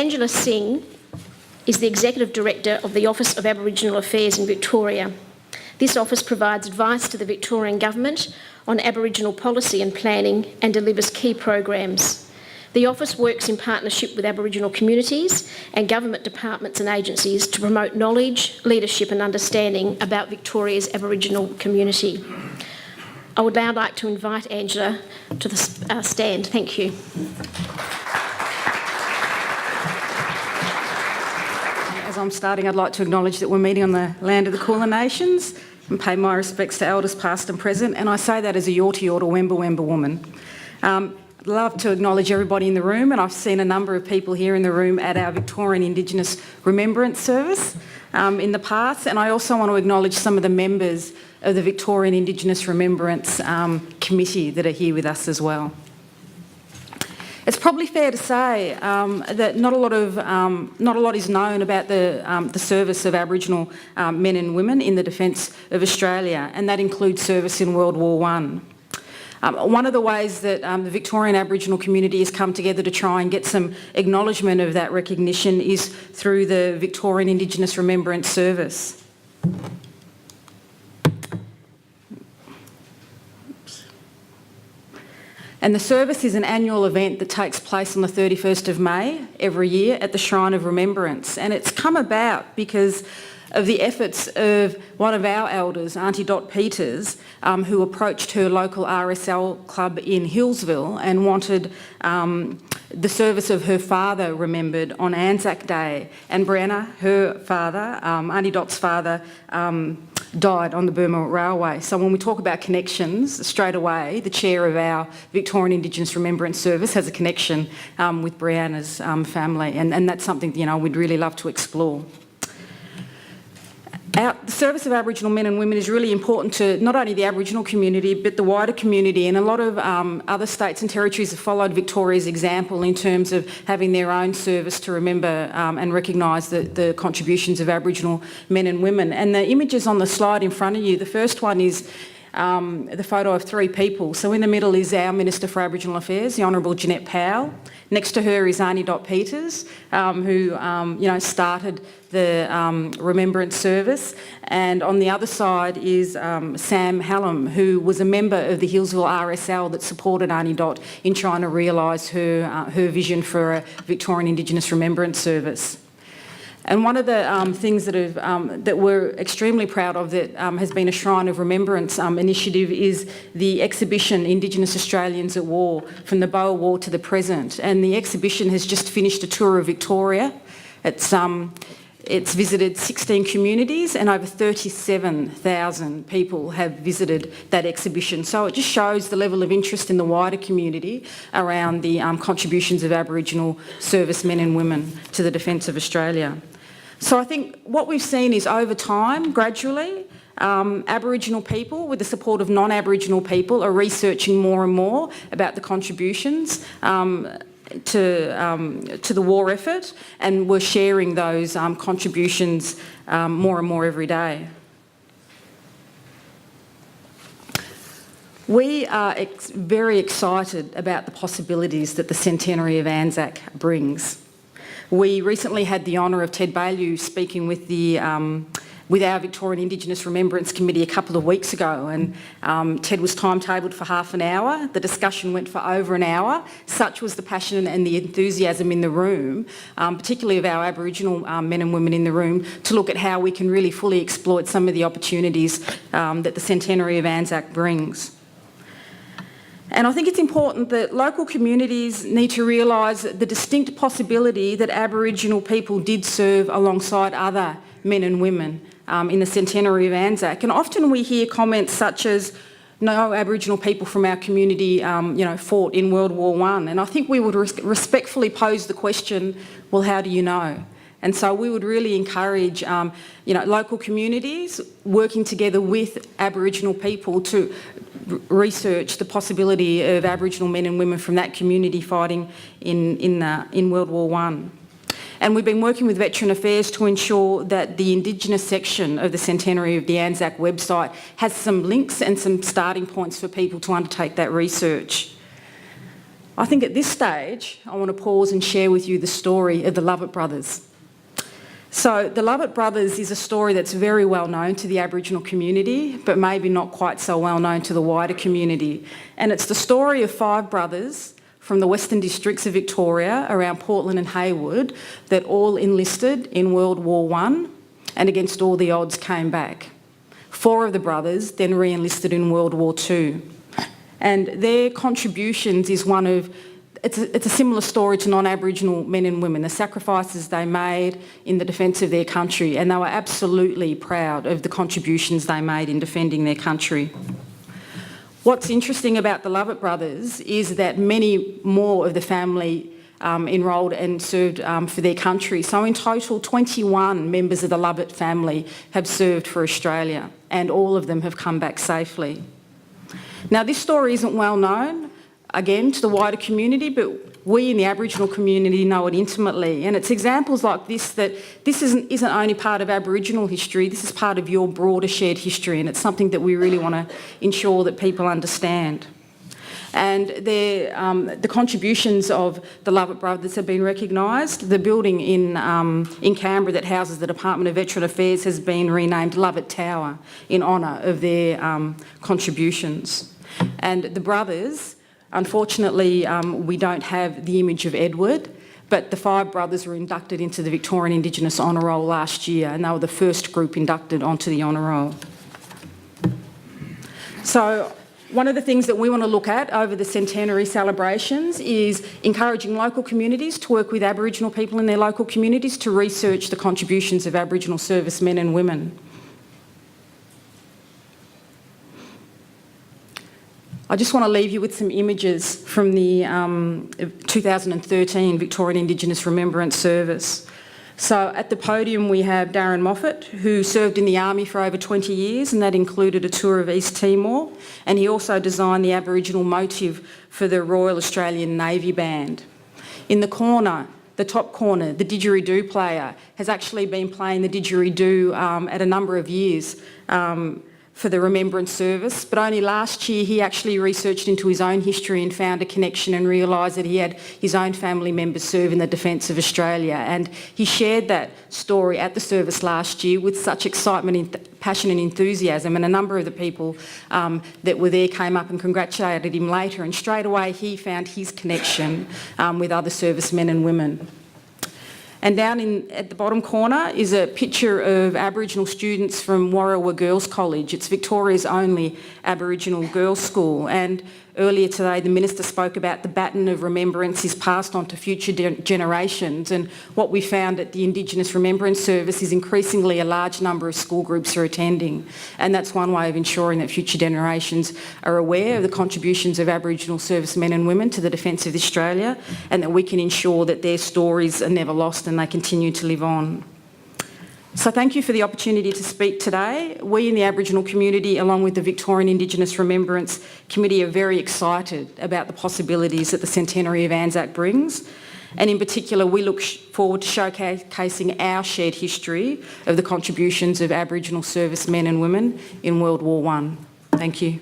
Angela Singh is the Executive Director of the Office of Aboriginal Affairs in Victoria. This office provides advice to the Victorian Government on Aboriginal policy and planning and delivers key programs. The office works in partnership with Aboriginal communities and government departments and agencies to promote knowledge, leadership and understanding about Victoria's Aboriginal community. I would now like to invite Angela to the stand. Thank you. As I'm starting, I'd like to acknowledge that we're meeting on the land of the Kulin Nations and pay my respects to elders past and present, and I say that as a Yorta Yorta Wemba Wemba woman. I'd love to acknowledge everybody in the room, and I've seen a number of people here in the room at our Victorian Indigenous Remembrance service in the past, and I also want to acknowledge some of the members of the Victorian Indigenous Remembrance Committee that are here with us as well. It's probably fair to say that not a lot is known about the service of Aboriginal men and women in the defence of Australia, and that includes service in World War I. One of the ways that the Victorian Aboriginal community has come together to try and get some acknowledgement of that recognition is through the Victorian Indigenous Remembrance Service. And the service is an annual event that takes place on the 31st of May every year at the Shrine of Remembrance. And it's come about because of the efforts of one of our elders, Auntie Dot Peters, who approached her local RSL club in Hillsville and wanted the service of her father remembered on Anzac Day. And Brianna, her father, Auntie Dot's father, died on the Burma Railway. So when we talk about connections, straight away, the chair of our Victorian Indigenous Remembrance Service has a connection with Brianna's family, and that's something, you know, we'd really love to explore. The service of Aboriginal men and women is really important to not only the Aboriginal community but the wider community, and a lot of other states and territories have followed Victoria's example in terms of having their own service to remember and recognise the contributions of Aboriginal men and women. And the images on the slide in front of you, the first one is the photo of three people. So in the middle is our Minister for Aboriginal Affairs, the Honourable Jeanette Powell. Next to her is Auntie Dot Peters, who started the Remembrance Service, and on the other side is Sam Hallam, who was a member of the Hillsville RSL that supported Auntie Dot in trying to realise her vision for a Victorian Indigenous Remembrance Service. And one of the things that we're extremely proud of that has been a Shrine of Remembrance initiative is the exhibition Indigenous Australians at War, from the Boer War to the present. And the exhibition has just finished a tour of Victoria. It's visited 16 communities and over 37,000 people have visited that exhibition. So it just shows the level of interest in the wider community around the contributions of Aboriginal servicemen and women to the defence of Australia. So I think what we've seen is over time, gradually, Aboriginal people, with the support of non-Aboriginal people, are researching more and more about the contributions to the war effort, and we're sharing those contributions more and more every day. We are very excited about the possibilities that the centenary of Anzac brings. We recently had the honour of Ted Baillieu speaking with our Victorian Indigenous Remembrance Committee a couple of weeks ago, and Ted was timetabled for half an hour. The discussion went for over an hour. Such was the passion and the enthusiasm in the room, particularly of our Aboriginal men and women in the room, to look at how we can really fully exploit some of the opportunities that the centenary of Anzac brings. And I think it's important that local communities need to realise the distinct possibility that Aboriginal people did serve alongside other men and women in the centenary of Anzac. And often we hear comments such as, no Aboriginal people from our community fought in World War I. And I think we would respectfully pose the question, well, how do you know? And so we would really encourage local communities working together with Aboriginal people to research the possibility of Aboriginal men and women from that community fighting in World War I. And we've been working with Veteran Affairs to ensure that the Indigenous section of the Centenary of the Anzac website has some links and some starting points for people to undertake that research. I think at this stage, I want to pause and share with you the story of the Lovett brothers. So the Lovett brothers is a story that's very well known to the Aboriginal community, but maybe not quite so well known to the wider community. And it's the story of 5 brothers from the Western districts of Victoria around Portland and Hayward that all enlisted in World War I and against all the odds came back. 4 of the brothers then re-enlisted in World War II. And their contributions is one of, it's a similar story to non-Aboriginal men and women, the sacrifices they made in the defence of their country, and they were absolutely proud of the contributions they made in defending their country. What's interesting about the Lovett brothers is that many more of the family enrolled and served for their country. So in total, 21 members of the Lovett family have served for Australia, and all of them have come back safely. Now, this story isn't well known, again, to the wider community, but we in the Aboriginal community know it intimately. And it's examples like this that this isn't only part of Aboriginal history, this is part of your broader shared history, and it's something that we really want to ensure that people understand. And the contributions of the Lovett brothers have been recognised. The building in Canberra that houses the Department of Veteran Affairs has been renamed Lovett Tower in honour of their contributions. And the brothers, unfortunately, we don't have the image of Edward, but the 5 brothers were inducted into the Victorian Indigenous Honour Roll last year, and they were the first group inducted onto the Honour Roll. So one of the things that we want to look at over the centenary celebrations is encouraging local communities to work with Aboriginal people in their local communities to research the contributions of Aboriginal servicemen and women. I just want to leave you with some images from the 2013 Victorian Indigenous Remembrance Service. So at the podium we have Darren Moffat, who served in the Army for over 20 years, and that included a tour of East Timor, and he also designed the Aboriginal motive for the Royal Australian Navy Band. In the corner, the top corner, the didgeridoo player has actually been playing the didgeridoo at a number of years for the Remembrance service, but only last year he actually researched into his own history and found a connection and realised that he had his own family members serve in the defence of Australia, and he shared that story at the service last year with such excitement, passion and enthusiasm, and a number of the people that were there came up and congratulated him later, and straight away he found his connection with other servicemen and women. And down at the bottom corner is a picture of Aboriginal students from Warrawa Girls College. It's Victoria's only Aboriginal girls' school. And earlier today, the Minister spoke about the baton of remembrance is passed on to future generations. And what we found at the Indigenous Remembrance Service is increasingly a large number of school groups are attending. And that's one way of ensuring that future generations are aware of the contributions of Aboriginal servicemen and women to the defence of Australia, and that we can ensure that their stories are never lost and they continue to live on. So thank you for the opportunity to speak today. We in the Aboriginal community, along with the Victorian Indigenous Remembrance Committee, are very excited about the possibilities that the centenary of Anzac brings. And in particular, we look forward to showcasing our shared history of the contributions of Aboriginal servicemen and women in World War I. Thank you.